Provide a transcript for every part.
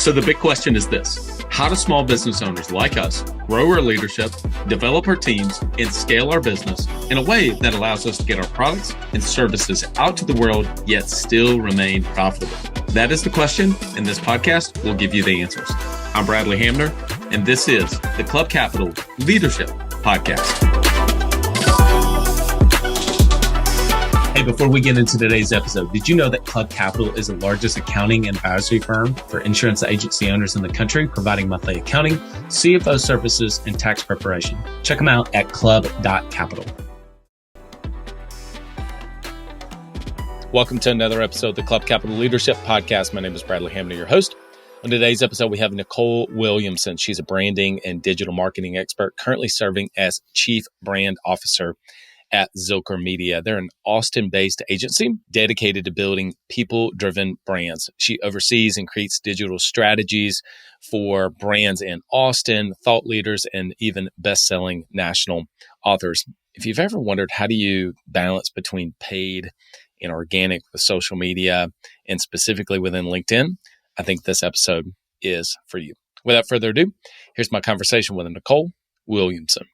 So the big question is this: how do small business owners like us grow our leadership, develop our teams, and scale our business in a way that allows us to get our products and services out to the world, yet still remain profitable? That is the question, and this podcast will give you the answers. I'm Bradley Hamner, and this is the Club Capital Leadership Podcast. Hey, before we get into today's episode, did you know that Club Capital is the largest accounting and advisory firm for insurance agency owners in the country, providing monthly accounting, CFO services, and tax preparation? Check them out at club.capital. Welcome to another episode of the Club Capital Leadership Podcast. My name is Bradley Hamner, your host. On today's episode, we have Nichole Williamson. She's a branding and digital marketing expert, currently serving as Chief Brand Officer at Zilker Media. They're an Austin-based agency dedicated to building people-driven brands. She oversees and creates digital strategies for brands in Austin, thought leaders, and even best-selling national authors. If you've ever wondered, how do you balance between paid and organic with social media, and specifically within LinkedIn, I think this episode is for you. Without further ado, here's my conversation with Nichole Williamson.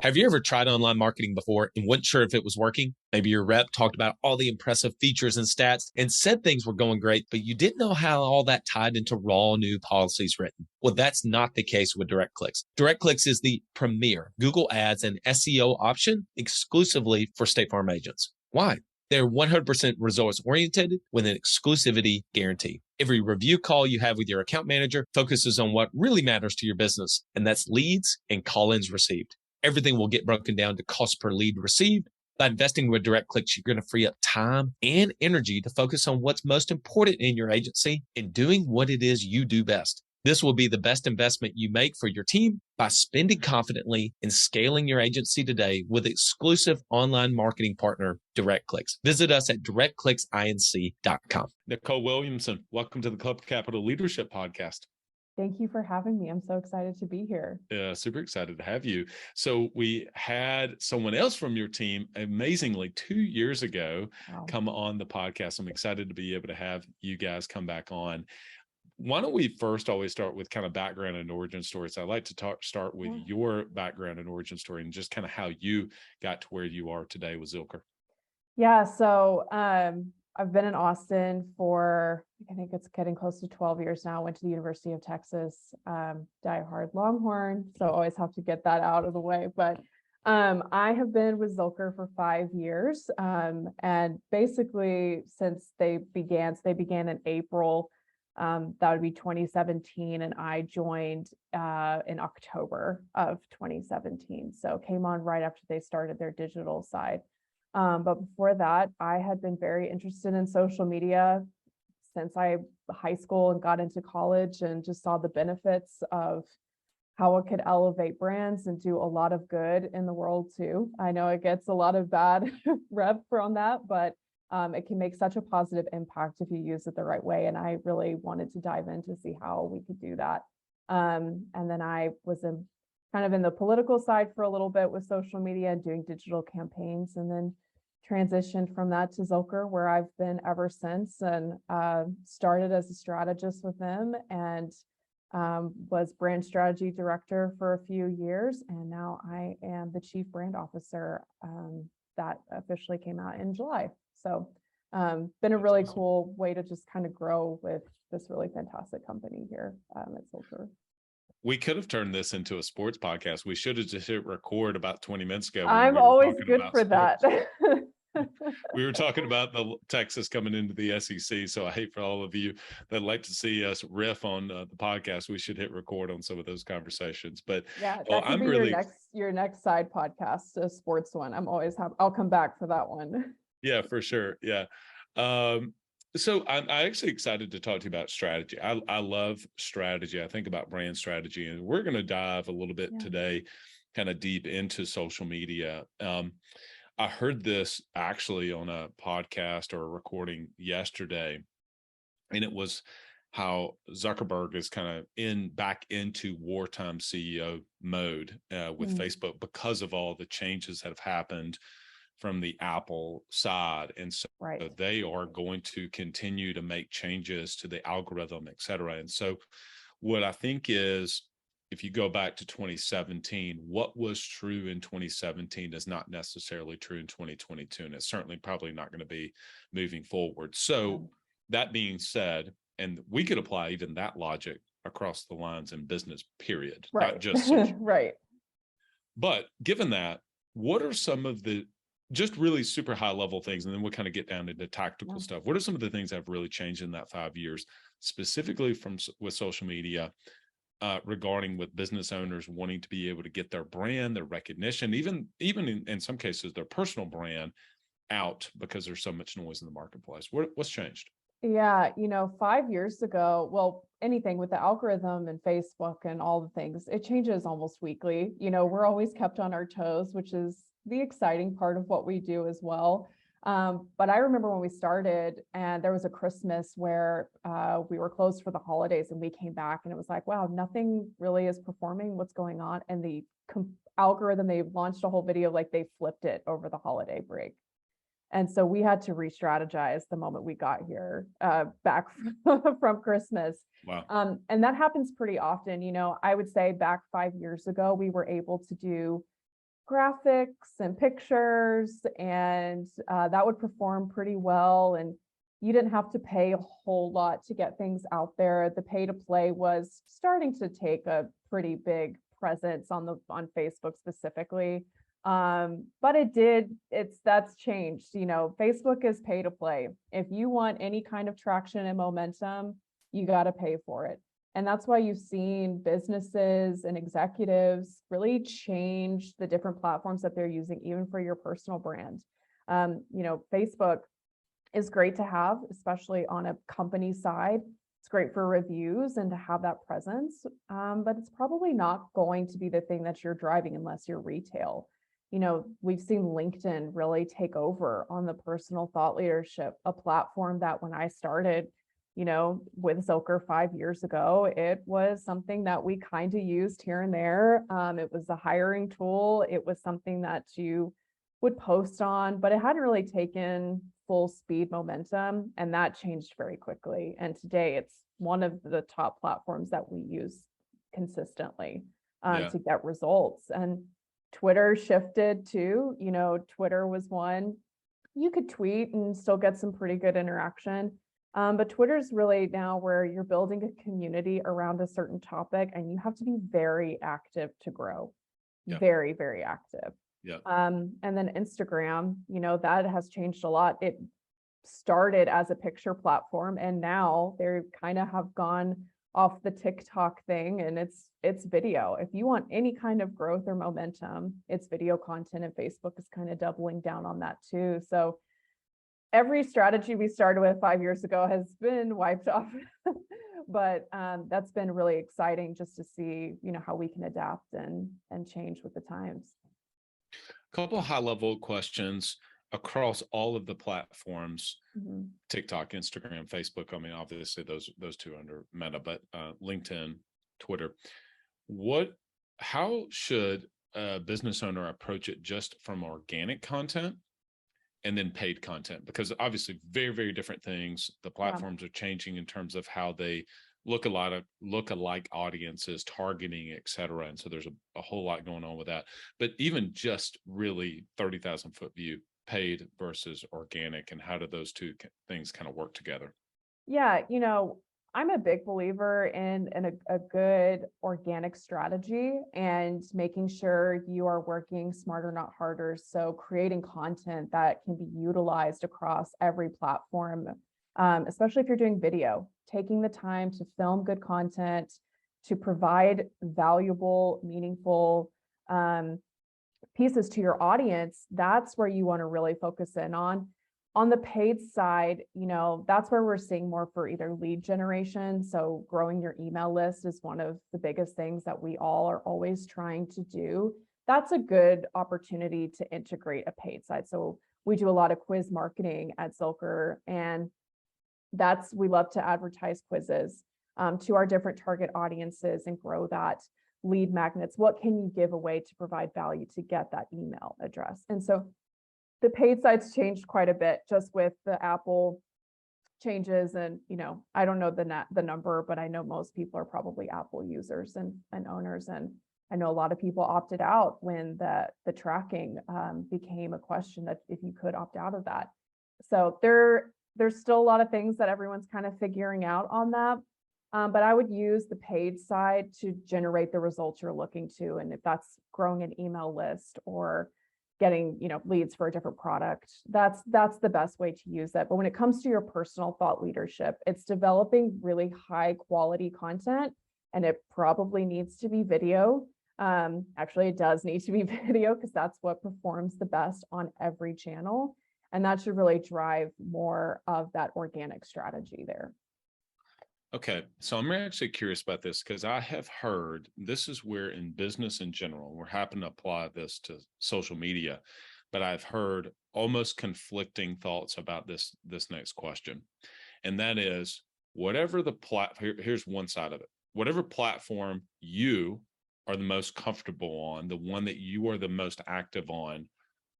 Have you ever tried online marketing before and weren't sure if it was working? Maybe your rep talked about all the impressive features and stats and said things were going great, but you didn't know how all that tied into raw new policies written. Well, that's not the case with DirectClicks. DirectClicks is the premier Google Ads and SEO option exclusively for State Farm agents. Why? They're 100% results-oriented with an exclusivity guarantee. Every review call you have with your account manager focuses on what really matters to your business, and that's leads and call-ins received. Everything will get broken down to cost per lead received. By investing with DirectClicks, you're going to free up time and energy to focus on what's most important in your agency and doing what it is you do best. This will be the best investment you make for your team by spending confidently and scaling your agency today with exclusive online marketing partner, DirectClicks. Visit us at directclicksinc.com. Nichole Williamson, welcome to the Club Capital Leadership Podcast. Thank you for having me. I'm so excited to be here. Yeah, super excited to have you. So we had someone else from your team, amazingly, 2 years ago, come on the podcast. I'm excited to be able to have you guys come back on. Why don't we first always start with kind of background and origin stories? I'd like to start with your background and origin story and just kind of how you got to where you are today with Zilker. Yeah, so I've been in Austin for, I think it's getting close to 12 years now. Went to the University of Texas, diehard Longhorn, so always have to get that out of the way. But I have been with Zilker for 5 years, and basically since they began in April, that would be 2017, and I joined in October of 2017. So came on right after they started their digital side. But before that, I had been very interested in social media since high school and got into college, and just saw the benefits of how it could elevate brands and do a lot of good in the world too. I know it gets a lot of bad rep on that, but it can make such a positive impact if you use it the right way. And I really wanted to dive in to see how we could do that. And then I was kind of in the political side for a little bit with social media and doing digital campaigns, and then transitioned from that to Zilker, where I've been ever since, and started as a strategist with them, and was brand strategy director for a few years. And now I am the chief brand officer. That officially came out in July. So been a really cool way to just kind of grow with this really fantastic company here at Zilker. We could have turned this into a sports podcast. We should have just hit record about 20 minutes ago. I'm always good for that. We were talking about the Texas coming into the SEC. So I hate for all of you that like to see us riff on the podcast. We should hit record on some of those conversations. But yeah, that could be your next side podcast, a sports one. I'll come back for that one. Yeah, for sure. Yeah. So I'm actually excited to talk to you about strategy. I love strategy. I think about brand strategy, and we're going to dive a little bit today, kind of deep into social media. I heard this actually on a podcast or a recording yesterday, and it was how Zuckerberg is kind of back into wartime CEO mode with Facebook because of all the changes that have happened from the Apple side. And so Right. they are going to continue to make changes to the algorithm, et cetera. And so what I think is, if you go back to 2017, what was true in 2017 is not necessarily true in 2022. And it's certainly probably not going to be moving forward. So that being said, and we could apply even that logic across the lines in business, period, Right. not just social. Right. But given that, what are some of the just really super high level things, and then we'll kind of get down into tactical stuff. What are some of the things that have really changed in that 5 years, specifically with social media, regarding with business owners wanting to be able to get their brand, their recognition, even in some cases, their personal brand out because there's so much noise in the marketplace? What's changed? Yeah, 5 years ago, well, anything with the algorithm and Facebook and all the things, it changes almost weekly. We're always kept on our toes, which is the exciting part of what we do as well. But I remember when we started and there was a Christmas where we were closed for the holidays and we came back and it was like, wow, nothing really is performing. What's going on? And the algorithm, they launched a whole video, like they flipped it over the holiday break. And so we had to re-strategize the moment we got here back from Christmas. Wow. And that happens pretty often. I would say back 5 years ago, we were able to do graphics and pictures, and that would perform pretty well. And you didn't have to pay a whole lot to get things out there. The pay to play was starting to take a pretty big presence on Facebook specifically. But that's changed. Facebook is pay to play. If you want any kind of traction and momentum, you got to pay for it. And that's why you've seen businesses and executives really change the different platforms that they're using, even for your personal brand. Facebook is great to have, especially on a company side. It's great for reviews and to have that presence. But it's probably not going to be the thing that you're driving unless you're retail. We've seen LinkedIn really take over on the personal thought leadership, a platform that when I started, with Zilker 5 years ago, it was something that we kind of used here and there. It was a hiring tool. It was something that you would post on, but it hadn't really taken full speed momentum, and that changed very quickly. And today it's one of the top platforms that we use consistently to get results. And Twitter shifted too. Twitter was one. You could tweet and still get some pretty good interaction. But Twitter's really now where you're building a community around a certain topic, and you have to be very active to grow. Very, very active. And then Instagram, that has changed a lot. It started as a picture platform, and now they kind of have gone off the TikTok thing, and it's video. If you want any kind of growth or momentum, it's video content, and Facebook is kind of doubling down on that too. So every strategy we started with 5 years ago has been wiped off, but that's been really exciting just to see, how we can adapt and change with the times. A couple of high-level questions across all of the platforms, TikTok, Instagram, Facebook. I mean, obviously those two under Meta, but LinkedIn, Twitter. How should a business owner approach it just from organic content and then paid content? Because obviously very, very different things. The platforms are changing in terms of how they look-alike audiences, targeting, et cetera. And so there's a whole lot going on with that. But even just really 30,000 foot view, paid versus organic, and how do those two things kind of work together? Yeah, I'm a big believer in a good organic strategy and making sure you are working smarter, not harder. So creating content that can be utilized across every platform, especially if you're doing video, taking the time to film good content, to provide valuable, meaningful pieces to your audience. That's where you want to really focus in on. On the paid side, that's where we're seeing more for either lead generation. So growing your email list is one of the biggest things that we all are always trying to do. That's a good opportunity to integrate a paid side. So we do a lot of quiz marketing at Zilker, and we love to advertise quizzes to our different target audiences and grow that lead magnets. What can you give away to provide value to get that email address? And so The paid sites changed quite a bit just with the Apple changes. And, I don't know the number, but I know most people are probably Apple users and owners. And I know a lot of people opted out when the tracking became a question that if you could opt out of that. So there's still a lot of things that everyone's kind of figuring out on that. But I would use the paid side to generate the results you're looking to. And if that's growing an email list or getting, leads for a different product, that's the best way to use it. But when it comes to your personal thought leadership, it's developing really high quality content, and it probably needs to be video. Actually, it does need to be video because that's what performs the best on every channel. And that should really drive more of that organic strategy there. Okay, so I'm actually curious about this because I have heard this is where in business in general, we're happen to apply this to social media, but I've heard almost conflicting thoughts about this next question. And that is whatever the here's one side of it. Whatever platform you are the most comfortable on, the one that you are the most active on,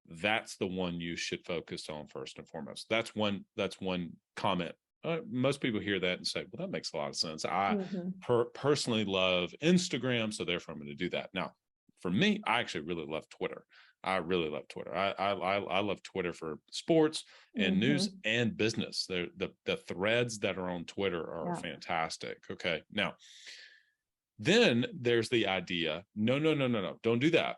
that's the one you should focus on first and foremost. That's one comment. Most people hear that and say, well, that makes a lot of sense. I personally love Instagram, so therefore I'm going to do that. Now, for me, I actually really love Twitter. I really love Twitter. I love Twitter for sports and news and business. The threads that are on Twitter are fantastic. Okay. Now, then there's the idea, no, don't do that.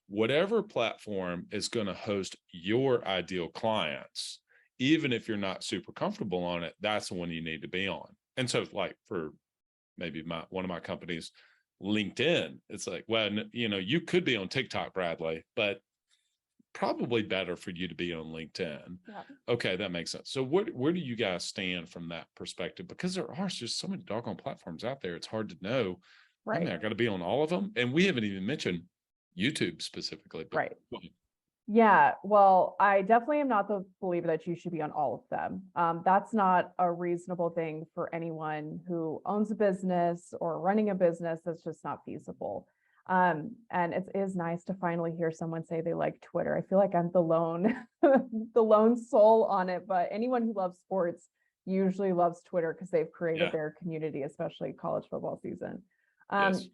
Whatever platform is going to host your ideal clients, even if you're not super comfortable on it, that's the one you need to be on. And so like for maybe one of my companies, LinkedIn, it's like, well, you could be on TikTok, Bradley, but probably better for you to be on LinkedIn. Yeah. Okay, that makes sense. So where do you guys stand from that perspective? Because there are just so many doggone platforms out there. It's hard to know. Right. I got to be on all of them. And we haven't even mentioned YouTube specifically. But right. Yeah, well, I definitely am not the believer that you should be on all of them. That's not a reasonable thing for anyone who owns a business or running a business. That's just not feasible. And it is nice to finally hear someone say they like Twitter. I feel like I'm the lone, the lone soul on it, but anyone who loves sports usually loves Twitter because they've created their community, especially college football season. Yes.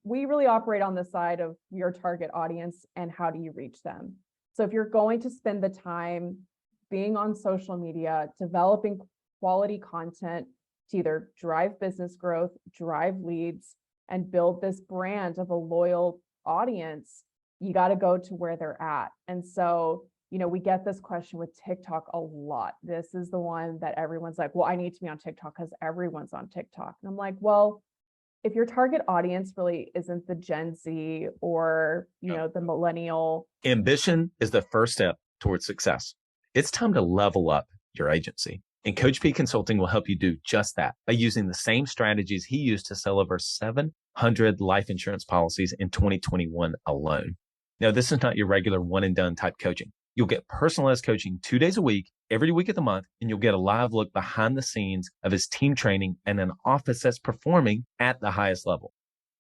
We really operate on the side of your target audience and how do you reach them. So if you're going to spend the time being on social media, developing quality content to either drive business growth, drive leads, and build this brand of a loyal audience, you got to go to where they're at. And so, we get this question with TikTok a lot. This is the one that everyone's like, well, I need to be on TikTok because everyone's on TikTok. And I'm like, well, if your target audience really isn't the Gen Z or, the millennial. Ambition is the first step towards success. It's time to level up your agency. And Coach P Consulting will help you do just that by using the same strategies he used to sell over 700 life insurance policies in 2021 alone. Now, this is not your regular one and done type coaching. You'll get personalized coaching 2 days a week, every week of the month, and you'll get a live look behind the scenes of his team training and an office that's performing at the highest level.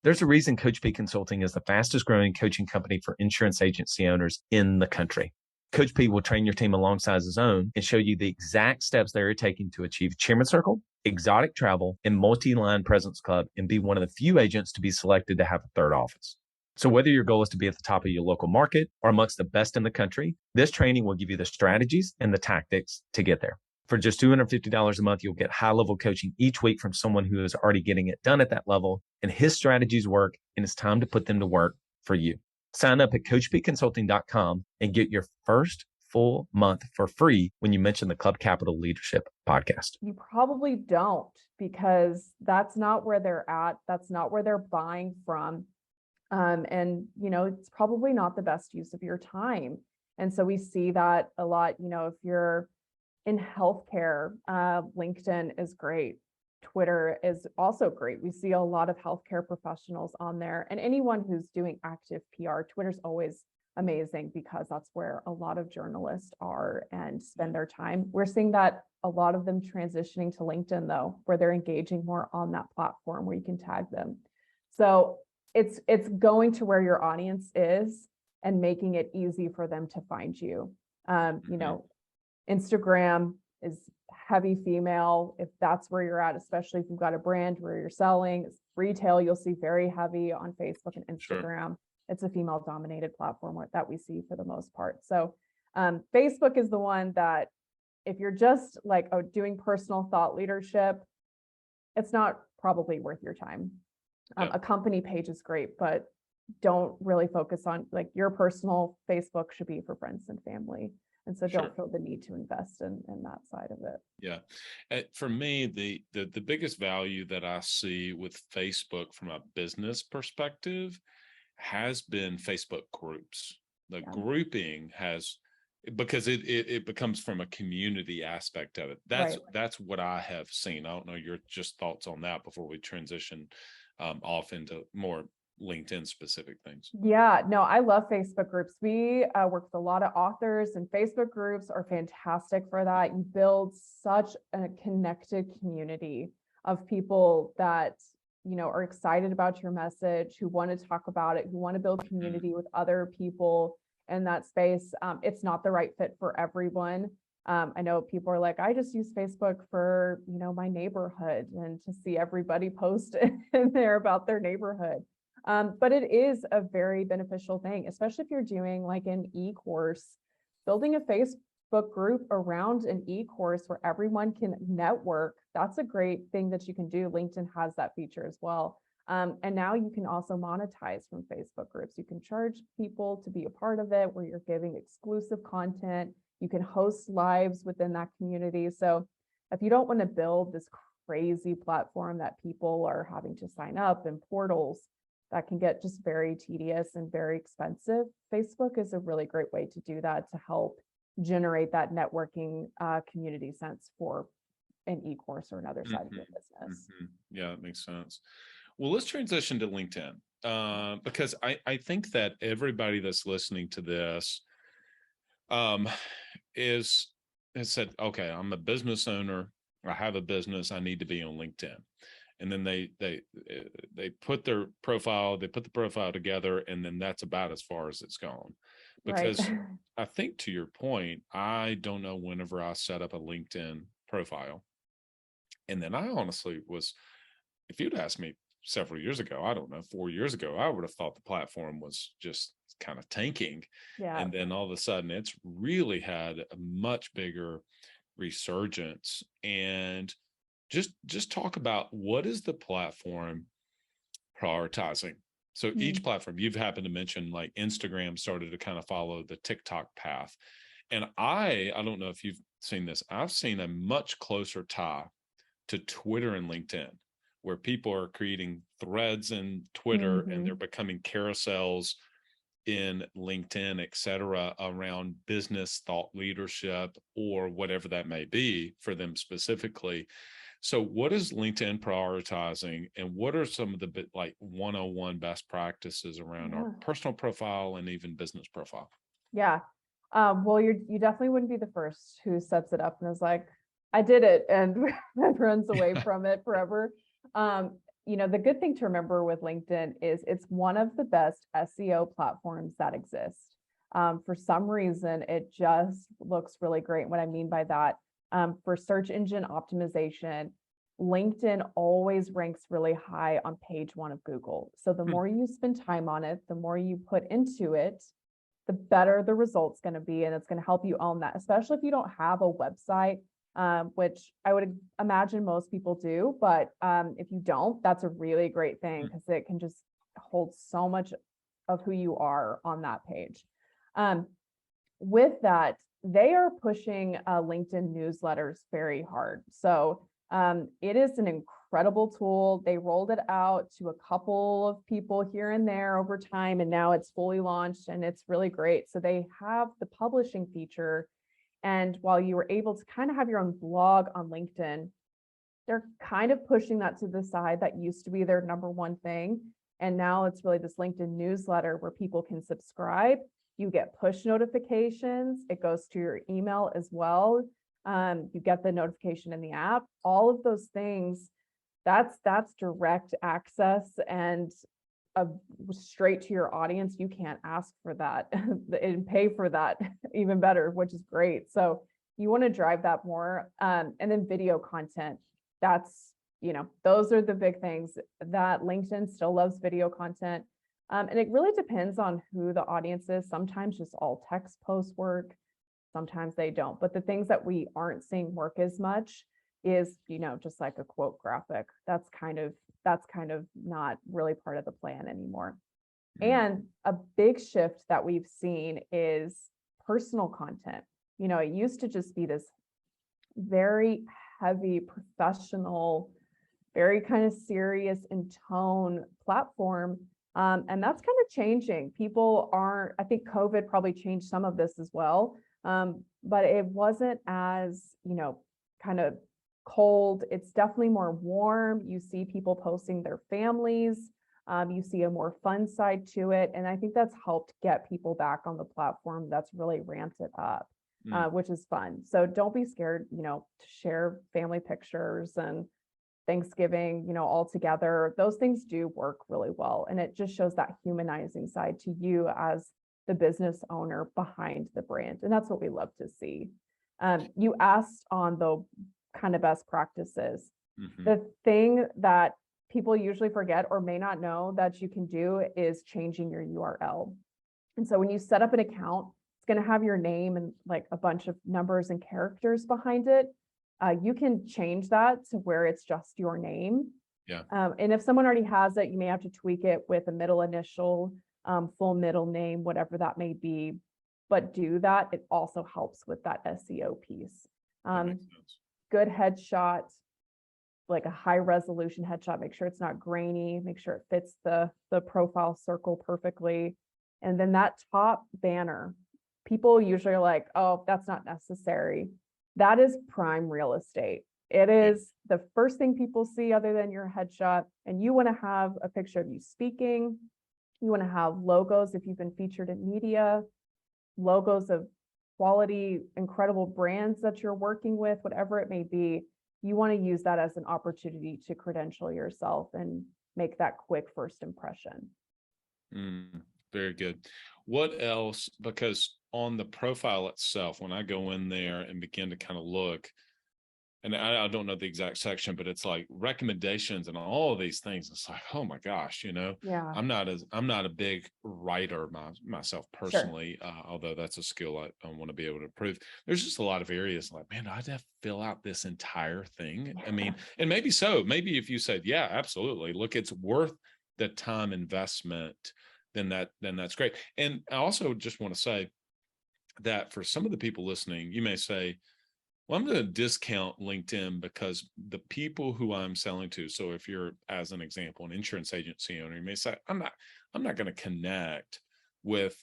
There's a reason Coach P Consulting is the fastest growing coaching company for insurance agency owners in the country. Coach P will train your team alongside his own and show you the exact steps they're taking to achieve Chairman Circle, exotic travel, and multi-line presence club, and be one of the few agents to be selected to have a third office. So whether your goal is to be at the top of your local market or amongst the best in the country, this training will give you the strategies and the tactics to get there. For just $250 a month, you'll get high-level coaching each week from someone who is already getting it done at that level, and his strategies work, and it's time to put them to work for you. Sign up at CoachPConsulting.com and get your first full month for free when you mention the Club Capital Leadership podcast. You probably don't, because that's not where they're at. That's not where they're buying from. And, it's probably not the best use of your time. And so we see that a lot, if you're in healthcare, LinkedIn is great. Twitter is also great. We see a lot of healthcare professionals on there, and anyone who's doing active PR. Twitter's always amazing because that's where a lot of journalists are and spend their time. We're seeing that a lot of them transitioning to LinkedIn though, where they're engaging more on that platform where you can tag them. So it's going to where your audience is and making it easy for them to find you. You know, Instagram is heavy female. If that's where you're at, especially if you've got a brand where you're selling retail, you'll see very heavy on Facebook and Instagram. Sure. It's a female dominated platform that we see for the most part. So Facebook is the one that if you're just like doing personal thought leadership, it's not probably worth your time. A company page is great, but don't really focus on like your personal Facebook should be for friends and family. And so don't feel the need to invest in that side of it. Yeah. For me, the biggest value that I see with Facebook from a business perspective has been Facebook groups. The grouping has, because it becomes from a community aspect of it. That's what I have seen. I don't know your just thoughts on that before we transition off into more LinkedIn specific things. Yeah, no, I love Facebook groups. We work with a lot of authors, and Facebook groups are fantastic for that. You build such a connected community of people that, you know, are excited about your message, who want to talk about it, who want to build community with other people in that space. It's not the right fit for everyone. I know people are like, I just use Facebook for, you know, my neighborhood and to see everybody post in there about their neighborhood. But it is a very beneficial thing, especially if you're doing like an e-course, building a Facebook group around an e-course where everyone can network. That's a great thing that you can do. LinkedIn has that feature as well. And now you can also monetize from Facebook groups. You can charge people to be a part of it, where you're giving exclusive content. You can host lives within that community. So if you don't want to build this crazy platform that people are having to sign up and portals, that can get just very tedious and very expensive, Facebook is a really great way to do that, to help generate that networking community sense for an e-course or another side of your business. Yeah, that makes sense. Well, let's transition to LinkedIn because I think that everybody that's listening to this has said, okay, I'm a business owner. I have a business. I need to be on LinkedIn. And then they put their profile, they put the profile together, and then that's about as far as it's gone. Because I think, to your point, I don't know whenever I set up a LinkedIn profile. And then I honestly was, if you'd asked me several years ago, I don't know, 4 years ago, I would have thought the platform was just kind of tanking. And then all of a sudden it's really had a much bigger resurgence. And just talk about, what is the platform prioritizing? So each platform, you've happened to mention like Instagram started to kind of follow the TikTok path. And I don't know if you've seen this, I've seen a much closer tie to Twitter and LinkedIn, where people are creating threads in Twitter and they're becoming carousels in LinkedIn, et cetera, around business thought leadership or whatever that may be for them specifically. So what is LinkedIn prioritizing, and what are some of the like 101 best practices around our personal profile and even business profile? Yeah. Well, you definitely wouldn't be the first who sets it up and is like, I did it, and runs away from it forever. You know, the good thing to remember with LinkedIn is it's one of the best SEO platforms that exist. For some reason, it just looks really great. What I mean by that, for search engine optimization, LinkedIn always ranks really high on page 1 of Google. So the more you spend time on it, the more you put into it, the better the result's going to be. And it's going to help you own that, especially if you don't have a website, which I would imagine most people do. But if you don't, that's a really great thing, because it can just hold so much of who you are on that page. With that, they are pushing LinkedIn newsletters very hard. So it is an incredible tool. They rolled it out to a couple of people here and there over time, and now it's fully launched and it's really great. So they have the publishing feature. And while you were able to kind of have your own blog on LinkedIn, they're kind of pushing that to the side. That used to be their number one thing. And now it's really this LinkedIn newsletter where people can subscribe. You get push notifications. It goes to your email as well. You get the notification in the app. All of those things, that's direct access and straight to your audience, you can't ask for that and pay for that even better, which is great. So you want to drive that more. And then video content, that's, those are the big things that LinkedIn still loves video content. And it really depends on who the audience is. Sometimes just all text posts work, sometimes they don't. But the things that we aren't seeing work as much is, just like a quote graphic. That's kind of not really part of the plan anymore. And a big shift that we've seen is personal content. It used to just be this very heavy professional, very kind of serious in tone platform. And that's kind of changing. I think COVID probably changed some of this as well. But it wasn't as, kind of cold. It's definitely more warm. You see people posting their families. You see a more fun side to it. And I think that's helped get people back on the platform. That's really ramped it up, which is fun. So don't be scared, to share family pictures and Thanksgiving, all together. Those things do work really well. And it just shows that humanizing side to you as the business owner behind the brand. And that's what we love to see. You asked on the kind of best practices. The thing that people usually forget or may not know that you can do is changing your URL. And so when you set up an account, it's going to have your name and like a bunch of numbers and characters behind it. You can change that to where it's just your name. Yeah. And if someone already has it, you may have to tweak it with a middle initial, full middle name, whatever that may be. But do that. It also helps with that SEO piece. Good headshot, like a high resolution headshot. Make sure it's not grainy. Make sure it fits the profile circle perfectly. And then that top banner, people usually are like, oh, that's not necessary. That is prime real estate. It is the first thing people see other than your headshot. And you want to have a picture of you speaking. You want to have logos if you've been featured in media, logos of quality, incredible brands that you're working with, whatever it may be. You want to use that as an opportunity to credential yourself and make that quick first impression. Very good. What else? Because on the profile itself, when I go in there and begin to kind of look, and I don't know the exact section, but it's like recommendations and all of these things. It's like, oh my gosh, Yeah. I'm not a big writer myself personally, although that's a skill I want to be able to improve. There's just a lot of areas like, man, I'd have to fill out this entire thing. I mean, and maybe if you said, yeah, absolutely. Look, it's worth the time investment, then that's great. And I also just want to say that for some of the people listening, you may say, well, I'm going to discount LinkedIn because the people who I'm selling to. So if you're, as an example, an insurance agency owner, you may say, I'm not going to connect with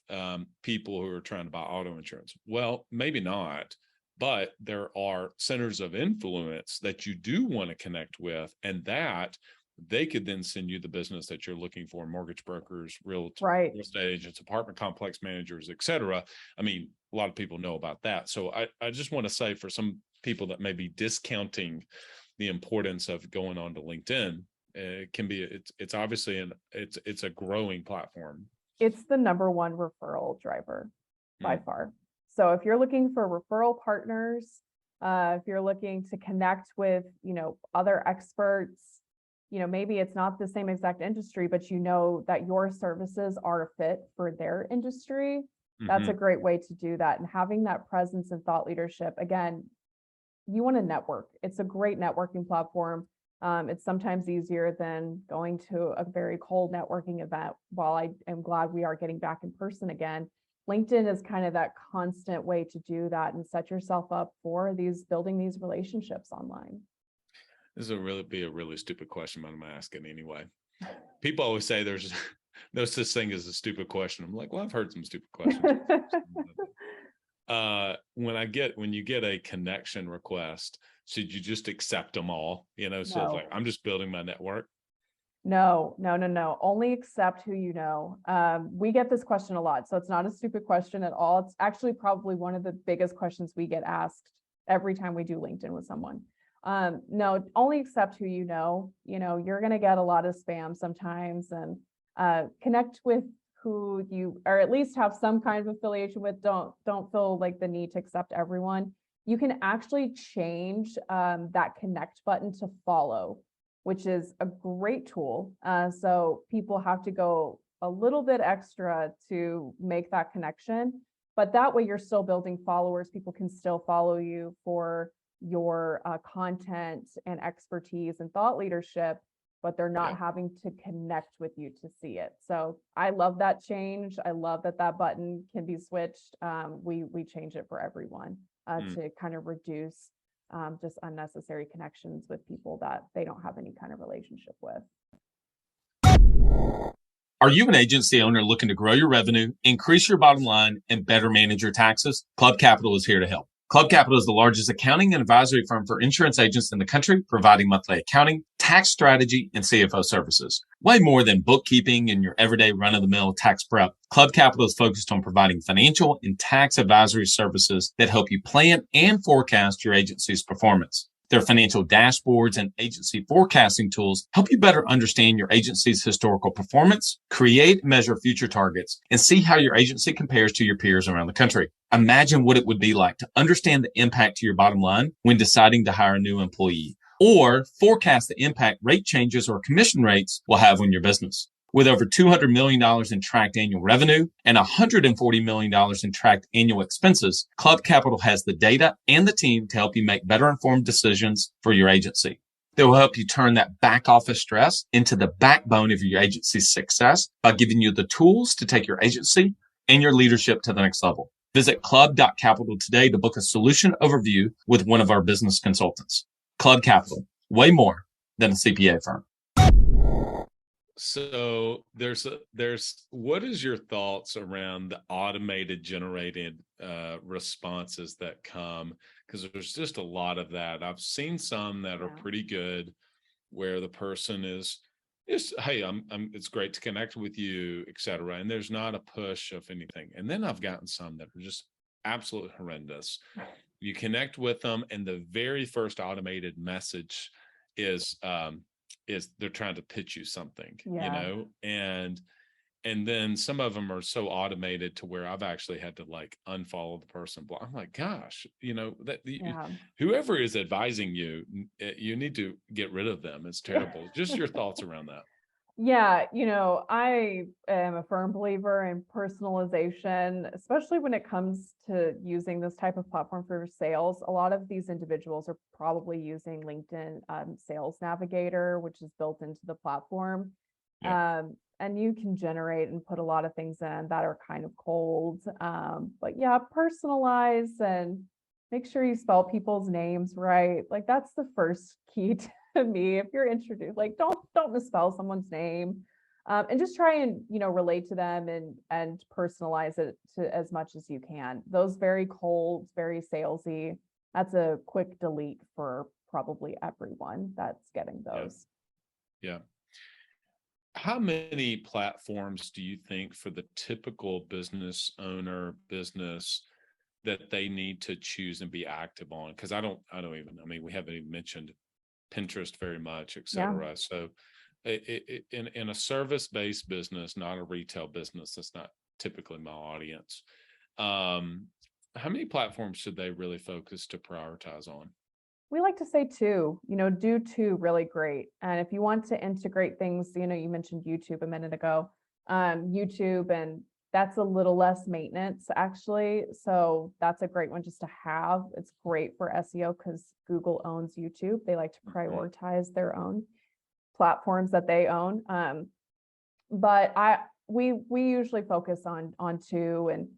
people who are trying to buy auto insurance. Well, maybe not, but there are centers of influence that you do want to connect with, and that they could then send you the business that you're looking for: mortgage brokers, real estate agents, apartment complex managers, et cetera. I mean, a lot of people know about that. So I just want to say, for some people that may be discounting the importance of going on to LinkedIn, it can be, it's obviously it's a growing platform. It's the number one referral driver by far. So if you're looking for referral partners, if you're looking to connect with, other experts, maybe it's not the same exact industry, but that your services are a fit for their industry. That's a great way to do that. And having that presence and thought leadership, again, you want to network. It's a great networking platform. It's sometimes easier than going to a very cold networking event. While I am glad we are getting back in person again, LinkedIn is kind of that constant way to do that and set yourself up for building these relationships online. This will be a really stupid question, but I'm going to ask it anyway. People always say there's no such thing as a stupid question. I'm like, well, I've heard some stupid questions. When you get a connection request, should you just accept them all? So it's like, I'm just building my network. No. Only accept who you know. We get this question a lot, so it's not a stupid question at all. It's actually probably one of the biggest questions we get asked every time we do LinkedIn with someone. No, only accept who you know. You're going to get a lot of spam sometimes, and connect with who you, or at least have some kind of affiliation with. Don't feel like the need to accept everyone. You can actually change that connect button to follow, which is a great tool. So people have to go a little bit extra to make that connection, but that way you're still building followers. People can still follow you for your content and expertise and thought leadership, but they're not having to connect with you to see it. So I love that change. I love that that button can be switched. We change it for everyone to kind of reduce just unnecessary connections with people that they don't have any kind of relationship with. Are you an agency owner looking to grow your revenue, increase your bottom line, and better manage your taxes? Club Capital is here to help. Club Capital is the largest accounting and advisory firm for insurance agents in the country, providing monthly accounting, tax strategy, and CFO services. Way more than bookkeeping and your everyday run-of-the-mill tax prep, Club Capital is focused on providing financial and tax advisory services that help you plan and forecast your agency's performance. Their financial dashboards and agency forecasting tools help you better understand your agency's historical performance, create and measure future targets, and see how your agency compares to your peers around the country. Imagine what it would be like to understand the impact to your bottom line when deciding to hire a new employee, or forecast the impact rate changes or commission rates will have on your business. With over $200 million in tracked annual revenue and $140 million in tracked annual expenses, Club Capital has the data and the team to help you make better informed decisions for your agency. They will help you turn that back office stress into the backbone of your agency's success by giving you the tools to take your agency and your leadership to the next level. Visit club.capital today to book a solution overview with one of our business consultants. Club Capital, way more than a CPA firm. So there's what is your thoughts around the automated generated responses that come? Because there's just a lot of that. I've seen some that are pretty good, where the person is, hey, it's great to connect with you, etc. And there's not a push of anything. And then I've gotten some that are just absolutely horrendous. You connect with them, and the very first automated message is they're trying to pitch you something, and then some of them are so automated to where I've actually had to like unfollow the person. I'm like, gosh, whoever is advising you, you need to get rid of them. It's terrible. Just your thoughts around that. Yeah, I am a firm believer in personalization, especially when it comes to using this type of platform for sales. A lot of these individuals are probably using LinkedIn Sales Navigator, which is built into the platform. And you can generate and put a lot of things in that are kind of cold. But yeah, personalize and make sure you spell people's names right. Like that's the first key to me. If you're introduced, like don't misspell someone's name, and just try and relate to them and personalize it to as much as you can. Those very cold, very salesy, that's a quick delete for probably everyone that's getting those. Yeah. How many platforms do you think for the typical business owner that they need to choose and be active on? Because I mean, we haven't even mentioned Pinterest very much, etc. So in a service-based business, not a retail business, that's not typically my audience. How many platforms should they really focus to prioritize on? We like to say two, do two really great. And if you want to integrate things, you mentioned YouTube a minute ago, YouTube, and that's a little less maintenance actually. So that's a great one just to have. It's great for SEO because Google owns YouTube. They like to prioritize their own platforms that they own. But we usually focus on two, and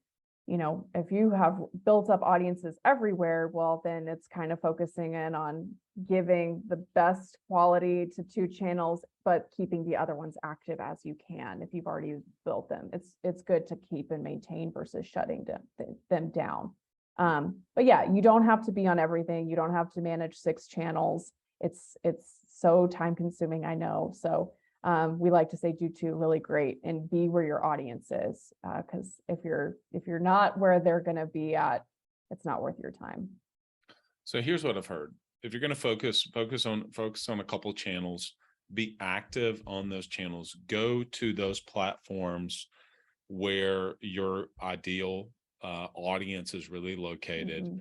if you have built up audiences everywhere, well, then it's kind of focusing in on giving the best quality to two channels, but keeping the other ones active as you can. If you've already built them, it's good to keep and maintain versus shutting them down. But yeah, you don't have to be on everything. You don't have to manage 6 channels. It's so time consuming, I know. So we like to say do two really great and be where your audience is. Because if you're not where they're going to be at, it's not worth your time. So here's what I've heard. If you're going to focus on a couple channels, be active on those channels. Go to those platforms where your ideal audience is really located, Mhm.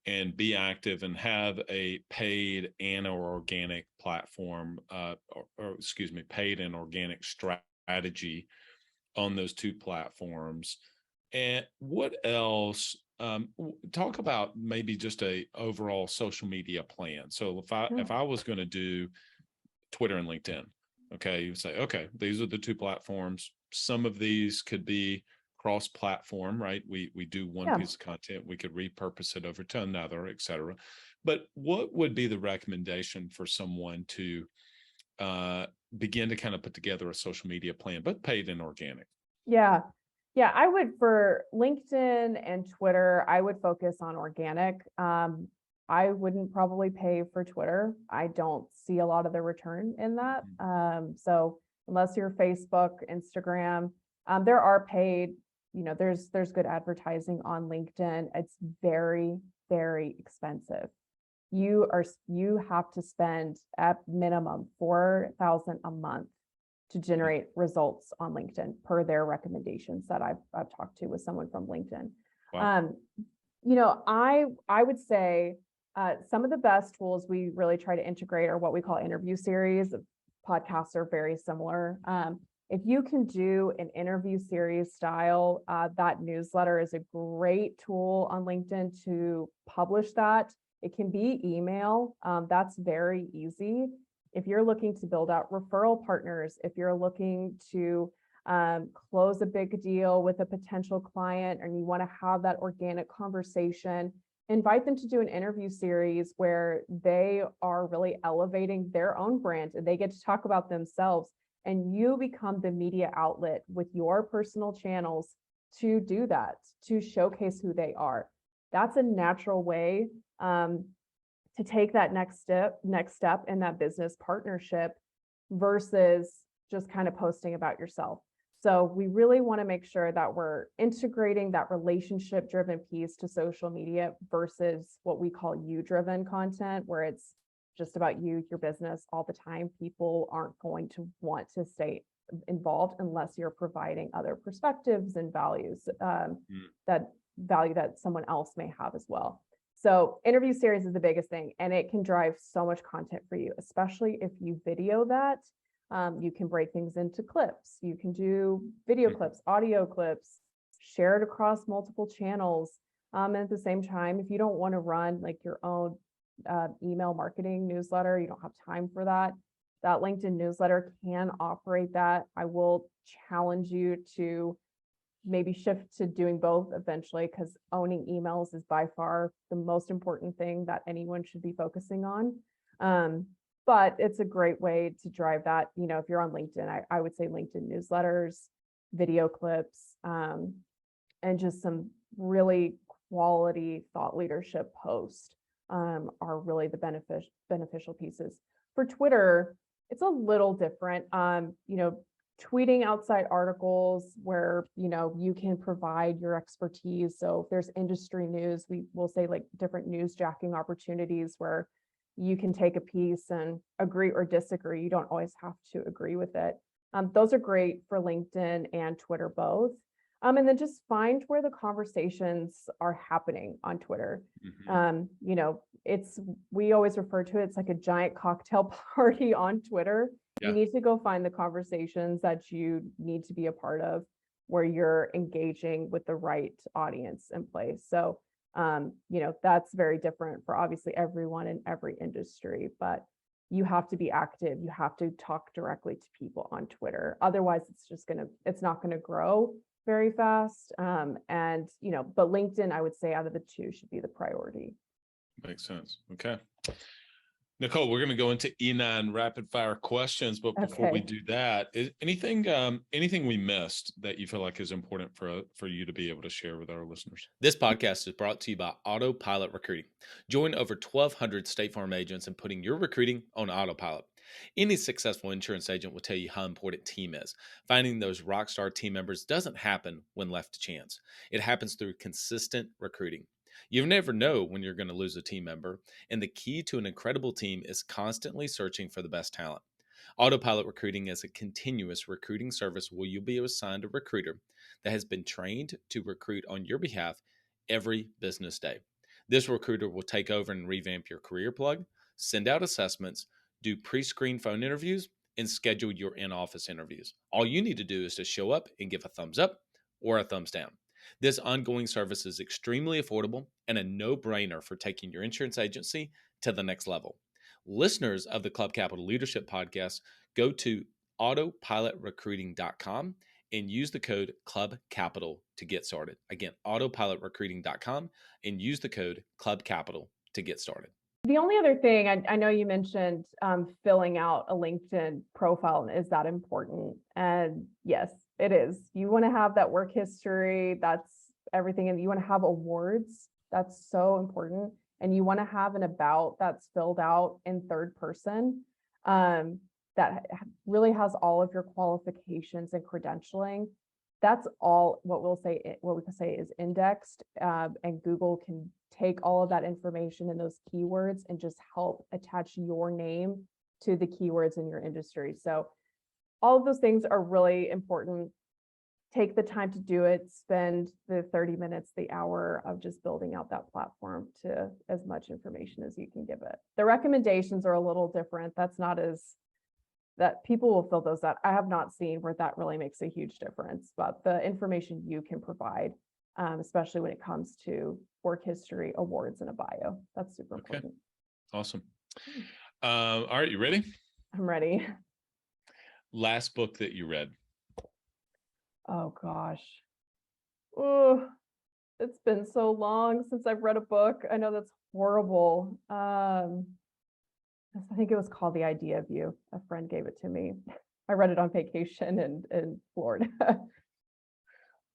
and be active and have a paid and or organic platform, or excuse me, paid and organic strategy on those two platforms. And what else? Talk about maybe just a overall social media plan. So if I was going to do Twitter and LinkedIn, okay, you say, okay, these are the two platforms. Some of these could be cross-platform, right? We do one piece of content, we could repurpose it over to another, et cetera. But what would be the recommendation for someone to begin to kind of put together a social media plan, but paid and organic? Yeah. Yeah, I would, for LinkedIn and Twitter, I would focus on organic. I wouldn't probably pay for Twitter. I don't see a lot of the return in that. So unless you're Facebook, Instagram, there are paid, there's good advertising on LinkedIn. It's very, very expensive. You have to spend at minimum $4,000 a month to generate results on LinkedIn per their recommendations that I've talked to with someone from LinkedIn. Wow. I would say some of the best tools we really try to integrate are what we call interview series. Podcasts are very similar. If you can do an interview series style, that newsletter is a great tool on LinkedIn to publish that. It can be email. That's very easy. If you're looking to build out referral partners, if you're looking to close a big deal with a potential client and you want to have that organic conversation, invite them to do an interview series where they are really elevating their own brand and they get to talk about themselves, and you become the media outlet with your personal channels to do that, to showcase who they are. That's a natural way to take that next step in that business partnership versus just kind of posting about yourself. So we really want to make sure that we're integrating that relationship driven piece to social media versus what we call you driven content, where it's just about you, your business all the time. People aren't going to want to stay involved unless you're providing other perspectives and values that someone else may have as well. So interview series is the biggest thing, and it can drive so much content for you, especially if you video that. You can break things into clips. You can do video clips, audio clips, share it across multiple channels. And at the same time, if you don't want to run like your own email marketing newsletter, you don't have time for that, that LinkedIn newsletter can operate that. I will challenge you to maybe shift to doing both eventually, because owning emails is by far the most important thing that anyone should be focusing on. But it's a great way to drive that. If you're on LinkedIn, I would say LinkedIn newsletters, video clips, and just some really quality thought leadership posts are really the beneficial pieces. For Twitter, it's a little different. Tweeting outside articles where, you can provide your expertise. So if there's industry news, we will say like different newsjacking opportunities where you can take a piece and agree or disagree. You don't always have to agree with it. Those are great for LinkedIn and Twitter both. And then just find where the conversations are happening on Twitter. We always refer to it, it's like a giant cocktail party on Twitter. You need to go find the conversations that you need to be a part of, where you're engaging with the right audience in place. So, that's very different for obviously everyone in every industry, but you have to be active. You have to talk directly to people on Twitter. Otherwise, it's not going to grow very fast. But LinkedIn, I would say out of the two should be the priority. Makes sense. Okay. Nicole, we're going to go into E9 rapid fire questions, but before we do that, anything we missed that you feel like is important for you to be able to share with our listeners? This podcast is brought to you by Autopilot Recruiting. Join over 1,200 State Farm agents in putting your recruiting on autopilot. Any successful insurance agent will tell you how important team is. Finding those rock star team members doesn't happen when left to chance. It happens through consistent recruiting. You never know when you're going to lose a team member, and the key to an incredible team is constantly searching for the best talent. Autopilot Recruiting is a continuous recruiting service where you'll be assigned a recruiter that has been trained to recruit on your behalf every business day. This recruiter will take over and revamp your career plug, send out assessments, do pre-screen phone interviews, and schedule your in-office interviews. All you need to do is to show up and give a thumbs up or a thumbs down. This ongoing service is extremely affordable and a no-brainer for taking your insurance agency to the next level. Listeners of the Club Capital Leadership Podcast, go to autopilotrecruiting.com and use the code Club Capital to get started. Again, autopilotrecruiting.com and use the code Club Capital to get started. The only other thing, I know you mentioned filling out a LinkedIn profile. Is that important? And yes, it is. You want to have that work history. That's everything. And you want to have awards. That's so important. And you want to have an about that's filled out in third person that really has all of your qualifications and credentialing. That's all what we can say is indexed, and Google can take all of that information and those keywords and just help attach your name to the keywords in your industry. So all of those things are really important. Take the time to do it. Spend the 30 minutes, the hour of just building out that platform to as much information as you can give it. The recommendations are a little different. That's not as that people will fill those out. I have not seen where that really makes a huge difference, but the information you can provide, especially when it comes to work history, awards, and a bio, that's super important. Awesome. All right, you ready? I'm ready. Last book that you read? Oh gosh. Oh, it's been so long since I've read a book. I know that's horrible. I think it was called The Idea of You. A friend gave it to me. I read it on vacation in Florida.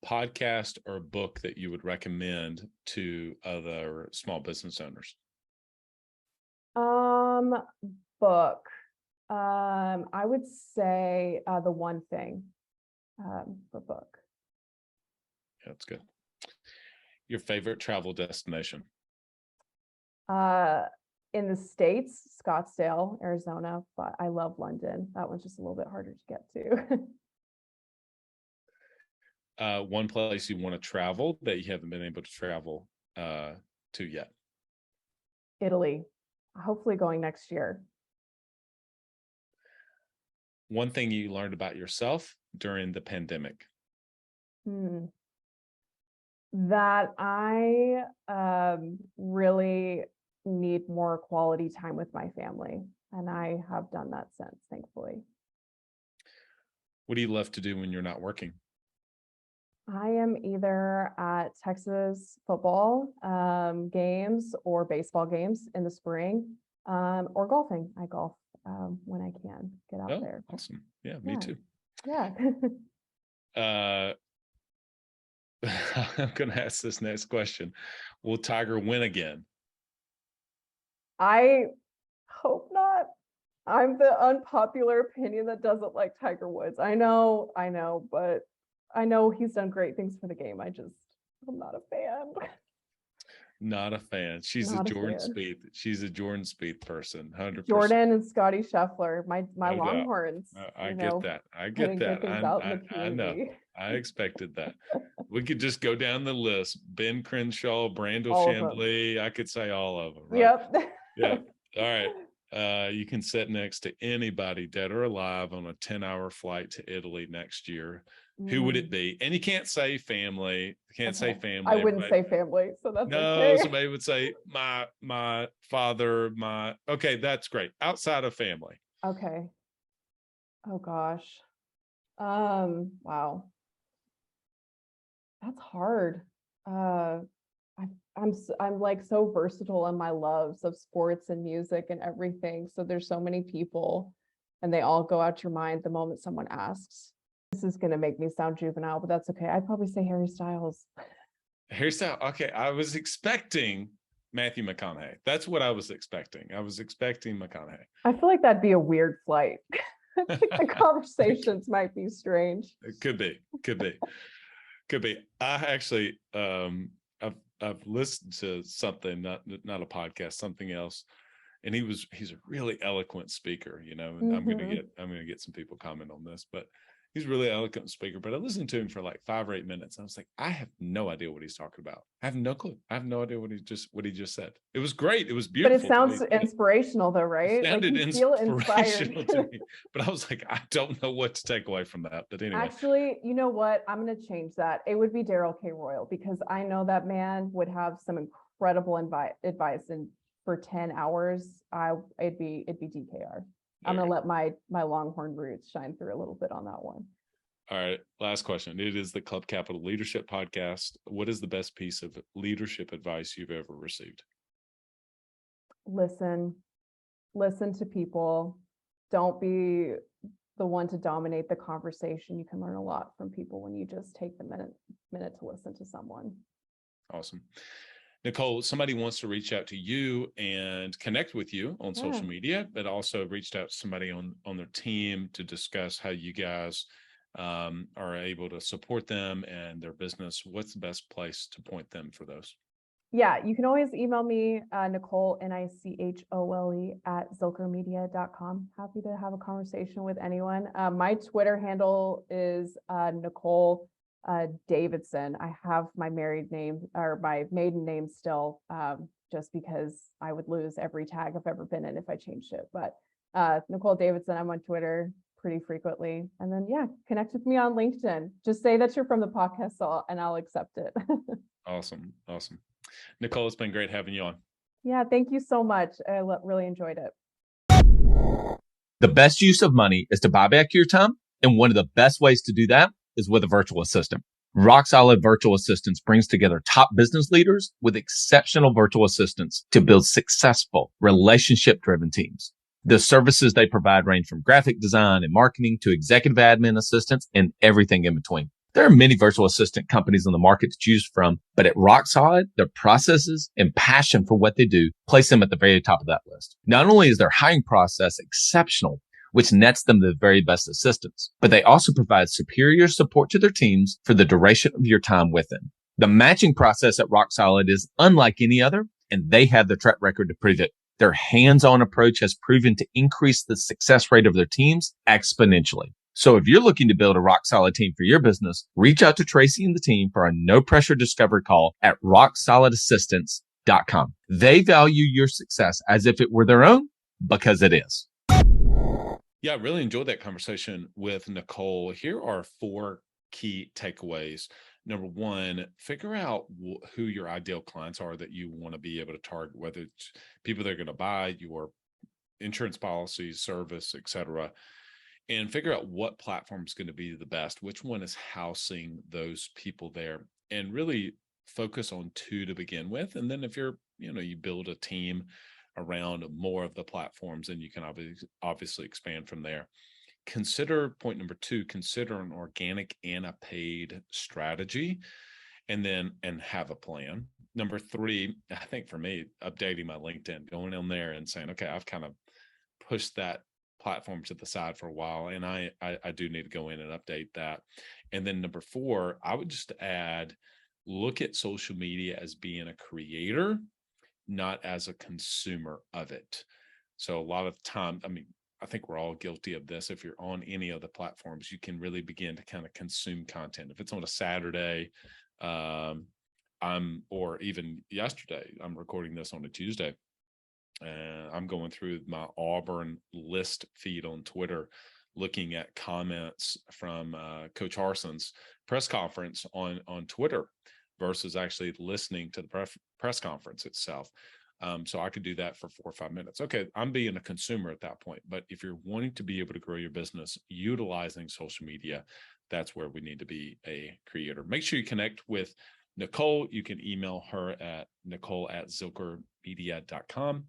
Podcast or book that you would recommend to other small business owners? Book. I would say The One Thing for book. Yeah, that's good. Your favorite travel destination? In the States, Scottsdale, Arizona, but I love London. That one's just a little bit harder to get to. One place you want to travel that you haven't been able to travel to yet? Italy, hopefully going next year. One thing you learned about yourself during the pandemic? That I really need more quality time with my family. And I have done that since, thankfully. What do you love to do when you're not working? I am either at Texas football games or baseball games in the spring, or golfing. I golf when I can get out there. Awesome. Yeah, me too. Yeah. I'm going to ask this next question. Will Tiger win again? I hope not. I'm the unpopular opinion that doesn't like Tiger Woods. I know, but I know he's done great things for the game. I'm not a fan. Not a fan. She's a Jordan Spieth. She's a Jordan Spieth person. 100%. Jordan and Scotty Scheffler, my Longhorns. I get that. I know. I expected that. We could just go down the list. Ben Crenshaw, Brandel Chambly. I could say all of them. Right? Yep. Yeah. All right. You can sit next to anybody dead or alive on a 10-hour flight to Italy next year. Who would it be? And you can't say family. Say family. I wouldn't say family, so that's no. Somebody would say my father. Okay, that's great. Outside of family. Okay. Oh gosh. Wow. That's hard. I'm like so versatile in my loves of sports and music and everything. So there's so many people, and they all go out your mind the moment someone asks. This is going to make me sound juvenile, but that's okay. I'd probably say Harry Styles. Harry Styles. Okay. I was expecting Matthew McConaughey. That's what I was expecting. I was expecting McConaughey. I feel like that'd be a weird flight. The conversations might be strange. It could be. I actually, I've listened to something, not a podcast, something else. and he's a really eloquent speaker, and I'm gonna get some people comment on this, but he's a really eloquent speaker. But I listened to him for like 5 or 8 minutes. I was like, I have no idea what he's talking about. I have no clue. I have no idea what he just said. It was great. It was But beautiful. it sounds inspirational though, right? It sounded you feel inspirational inspired. to me. But I was like, I don't know what to take away from that. But anyway. Actually, you know what? I'm going to change that. It would be Daryl K. Royal, because I know that man would have some incredible advice, and for 10 hours, it'd be DKR. I'm going to let my Longhorn roots shine through a little bit on that one. All right. Last question. It is the Club Capital Leadership Podcast. What is the best piece of leadership advice you've ever received? Listen to people. Don't be the one to dominate the conversation. You can learn a lot from people when you just take the minute to listen to someone. Awesome. Nicole, somebody wants to reach out to you and connect with you on social media, but also reached out to somebody on their team to discuss how you guys are able to support them and their business. What's the best place to point them for those? Yeah, you can always email me, Nicole, Nichole at zilkermedia.com. Happy to have a conversation with anyone. My Twitter handle is Nichole Davidson. I have my married name or my maiden name still, just because I would lose every tag I've ever been in if I changed it. But Nichole Davidson, I'm on Twitter pretty frequently. And then, connect with me on LinkedIn. Just say that you're from the podcast and I'll accept it. Awesome. Nicole, it's been great having you on. Yeah, thank you so much. I really enjoyed it. The best use of money is to buy back your time. And one of the best ways to do that is with a virtual assistant. Rock Solid Virtual Assistants brings together top business leaders with exceptional virtual assistants to build successful, relationship-driven teams. The services they provide range from graphic design and marketing to executive admin assistants and everything in between. There are many virtual assistant companies on the market to choose from, but at Rock Solid, their processes and passion for what they do place them at the very top of that list. Not only is their hiring process exceptional, which nets them the very best assistants, but they also provide superior support to their teams for the duration of your time with them. The matching process at Rock Solid is unlike any other, and they have the track record to prove it. Their hands-on approach has proven to increase the success rate of their teams exponentially. So if you're looking to build a rock-solid team for your business, reach out to Tracy and the team for a no-pressure discovery call at rocksolidassistance.com. They value your success as if it were their own, because it is. Yeah, I really enjoyed that conversation with Nicole. Here are 4 key takeaways. Number 1, figure out who your ideal clients are that you want to be able to target, whether it's people that are going to buy your insurance policies, service, etc., and figure out what platform is going to be the best, which one is housing those people there, and really focus on 2 to begin with. And then if you build a team around more of the platforms, and you can obviously expand from there. Consider point number 2, consider an organic and a paid strategy, and have a plan. Number 3, I think for me, updating my LinkedIn, going in there and saying, okay, I've kind of pushed that platform to the side for a while, and I do need to go in and update that. And then number 4, I would just add, look at social media as being a creator, not as a consumer of it. So a lot of time, I think we're all guilty of this. If you're on any of the platforms, you can really begin to kind of consume content. If it's on a Saturday, or even yesterday, I'm recording this on a Tuesday, and I'm going through my Auburn list feed on Twitter, looking at comments from Coach Harson's press conference on Twitter versus actually listening to the press conference itself. So I could do that for 4 or 5 minutes. Okay, I'm being a consumer at that point. But if you're wanting to be able to grow your business utilizing social media, that's where we need to be a creator. Make sure you connect with Nicole. You can email her at nicole@zilkermedia.com,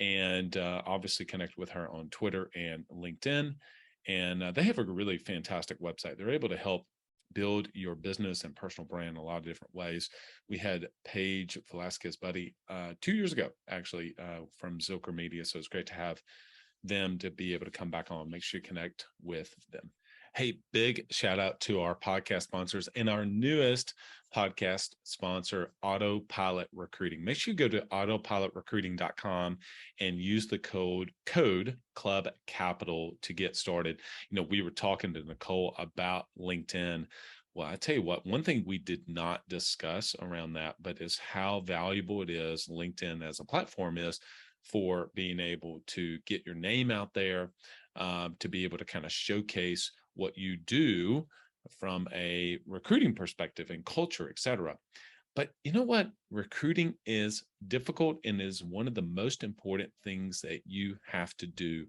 and obviously connect with her on Twitter and LinkedIn. And they have a really fantastic website. They're able to help build your business and personal brand in a lot of different ways. We had Paige Velasquez Buddy 2 years ago, actually, from Zilker Media. So it's great to have them to be able to come back on. Make sure you connect with them. Hey, big shout out to our podcast sponsors and our newest podcast sponsor, Autopilot Recruiting. Make sure you go to autopilotrecruiting.com and use the code Club Capital to get started. We were talking to Nicole about LinkedIn. Well, I tell you what, one thing we did not discuss around that, but is how valuable it is, LinkedIn as a platform is, for being able to get your name out there, to be able to kind of showcase what you do from a recruiting perspective and culture, et cetera. But you know what? Recruiting is difficult and is one of the most important things that you have to do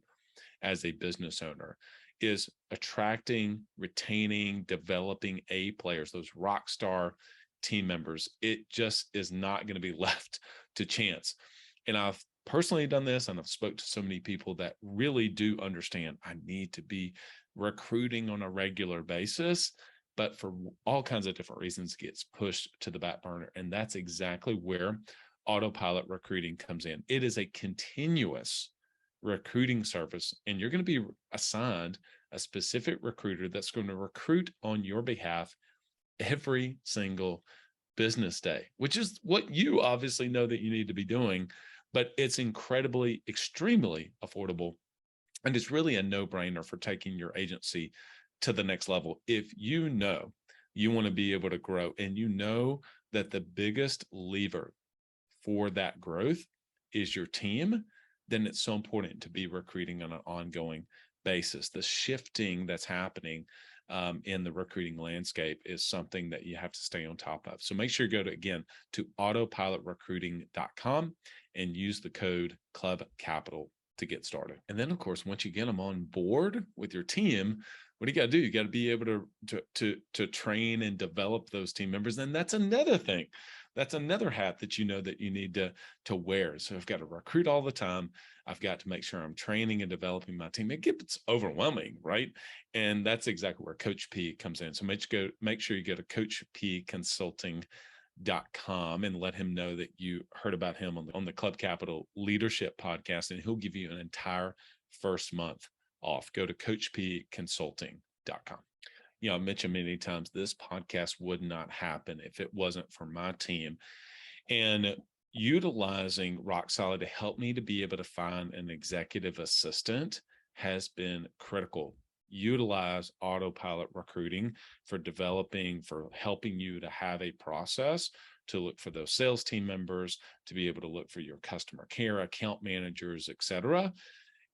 as a business owner, is attracting, retaining, developing A players, those rock star team members. It just is not going to be left to chance. And I've personally done this, and I've spoke to so many people that really do understand I need to be recruiting on a regular basis, but for all kinds of different reasons gets pushed to the back burner. And that's exactly where Autopilot Recruiting comes in. It is a continuous recruiting service, and you're going to be assigned a specific recruiter that's going to recruit on your behalf every single business day, which is what you obviously know that you need to be doing, but it's extremely affordable. And it's really a no-brainer for taking your agency to the next level. If you know you want to be able to grow, and you know that the biggest lever for that growth is your team, then it's so important to be recruiting on an ongoing basis. The shifting that's happening in the recruiting landscape is something that you have to stay on top of. So make sure you go to autopilotrecruiting.com and use the code Club Capital to get started. And then, of course, once you get them on board with your team, what do you got to do? You got to be able to train and develop those team members. And that's another thing. That's another hat that you know that you need to wear. So I've got to recruit all the time. I've got to make sure I'm training and developing my team. It gets overwhelming, right? And that's exactly where Coach P comes in. So make sure you go to coachpconsulting.com and let him know that you heard about him on the Club Capital Leadership Podcast, and he'll give you an entire first month off. Go to coachpconsulting.com. I mentioned many times this podcast would not happen if it wasn't for my team. And utilizing Rock Solid to help me to be able to find an executive assistant has been critical. Utilize Autopilot Recruiting for helping you to have a process to look for those sales team members, to be able to look for your customer care, account managers, et cetera.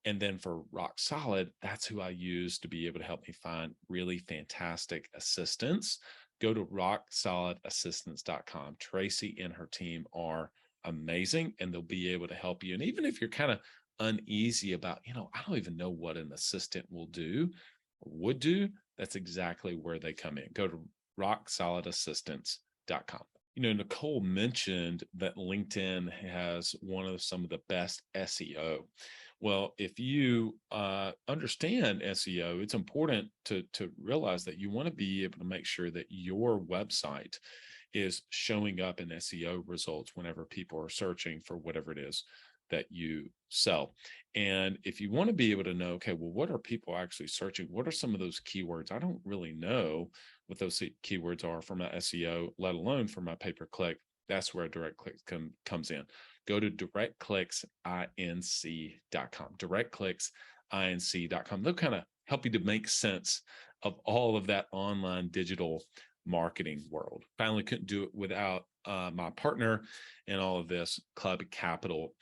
And then for Rock Solid, that's who I use to be able to help me find really fantastic assistants. Go to rocksolidassistants.com. Tracy and her team are amazing, and they'll be able to help you. And even if you're kind of uneasy about, I don't even know what an assistant will do or would do, that's exactly where they come in. Go to rocksolidassistants.com. Nicole mentioned that LinkedIn has some of the best SEO. Well, if you understand SEO, it's important to realize that you want to be able to make sure that your website is showing up in SEO results whenever people are searching for whatever it is that you sell. And if you want to be able to know, okay, well, what are people actually searching? What are some of those keywords? I don't really know what those keywords are for my SEO, let alone for my pay-per-click. That's where direct click comes in. Go to directclicksinc.com, directclicksinc.com. They'll kind of help you to make sense of all of that online digital marketing world. Finally, couldn't do it without my partner in all of this, Club Capital.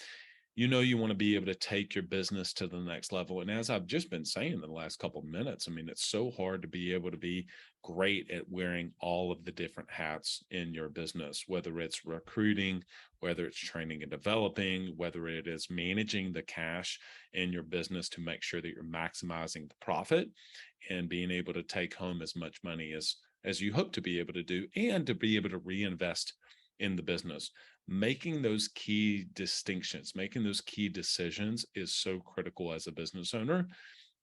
You want to be able to take your business to the next level. And as I've just been saying in the last couple of minutes, it's so hard to be able to be great at wearing all of the different hats in your business, whether it's recruiting, whether it's training and developing, whether it is managing the cash in your business to make sure that you're maximizing the profit and being able to take home as much money as you hope to be able to do, and to be able to reinvest in the business. Making those key distinctions, making those key decisions is so critical as a business owner.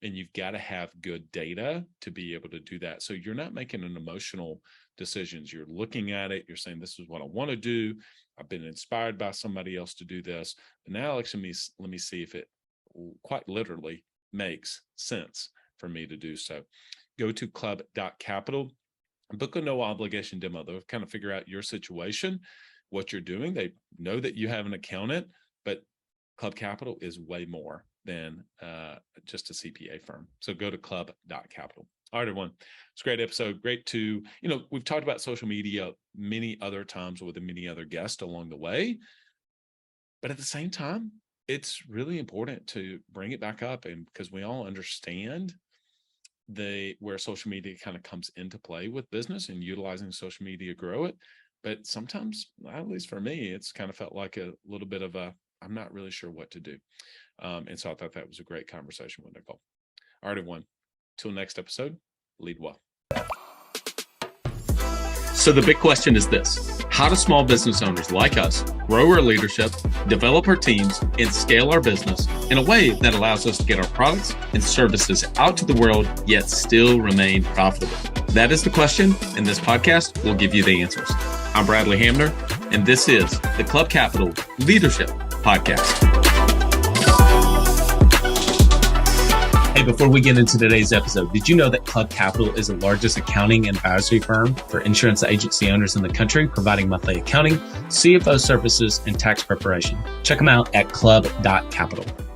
And you've got to have good data to be able to do that. So you're not making an emotional decisions. You're looking at it. You're saying, this is what I want to do. I've been inspired by somebody else to do this. But now let me see if it quite literally makes sense for me to do so. go to club.capital, book a no obligation demo. They'll kind of figure out your situation, what you're doing. They know that you have an accountant, but Club Capital is way more than just a CPA firm. So go to club.capital. All right, everyone. It's a great episode. Great to, we've talked about social media many other times with many other guests along the way. But at the same time, it's really important to bring it back up, and because we all understand where social media kind of comes into play with business and utilizing social media to grow it. But sometimes, at least for me, it's kind of felt like a little bit of I'm not really sure what to do. And so I thought that was a great conversation with Nicole. All right, everyone. Till next episode, lead well. So the big question is this: how do small business owners like us grow our leadership, develop our teams, and scale our business in a way that allows us to get our products and services out to the world, yet still remain profitable? That is the question, and this podcast will give you the answers. I'm Bradley Hamner, and this is the Club Capital Leadership Podcast. Hey, before we get into today's episode, did you know that Club Capital is the largest accounting and advisory firm for insurance agency owners in the country, providing monthly accounting, CFO services, and tax preparation? Check them out at club.capital.